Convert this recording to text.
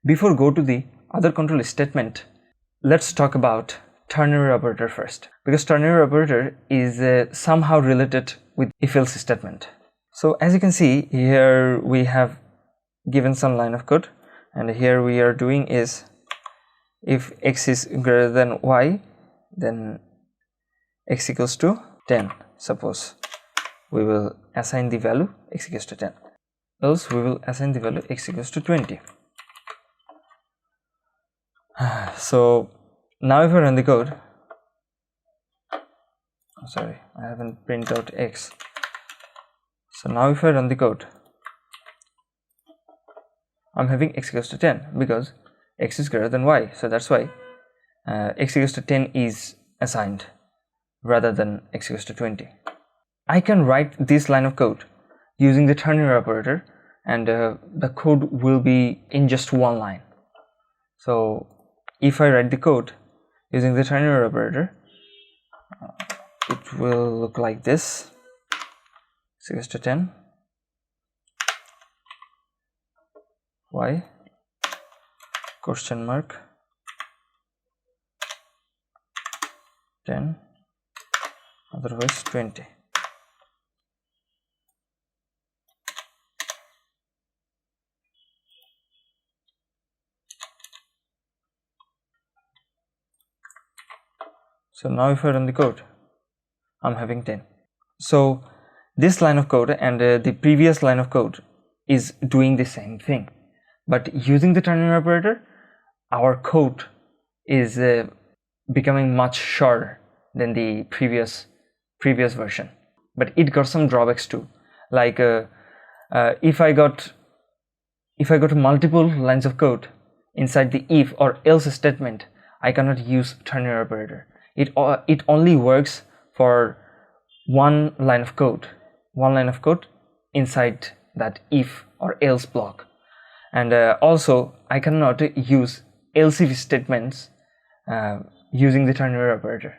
Before go to the other control statement, let's talk about ternary operator first, because ternary operator is somehow related with if-else statement. So as you can see here, we have given some line of code, and here we are doing is if x is greater than y, then x equals to 10. Suppose we will assign the value x equals to 10, else we will assign the value x equals to 20. So now if I run the code, sorry, I haven't printed out x. So now if I run the code, I'm having x equals to 10 because x is greater than y. So that's why x equals to 10 is assigned rather than x equals to 20. I can write this line of code using the ternary operator, and the code will be in just one line. So if I write the code using the ternary operator, it will look like this: x equals to 10, y, question mark, 10, otherwise 20. So now if I run the code, I'm having 10. So this line of code and the previous line of code is doing the same thing, but using the ternary operator, our code is becoming much shorter than the previous version. But it got some drawbacks too, like if I got multiple lines of code inside the if or else statement, I cannot use ternary operator. It only works for one line of code inside that if or else block, and also I cannot use else if statements using the ternary operator.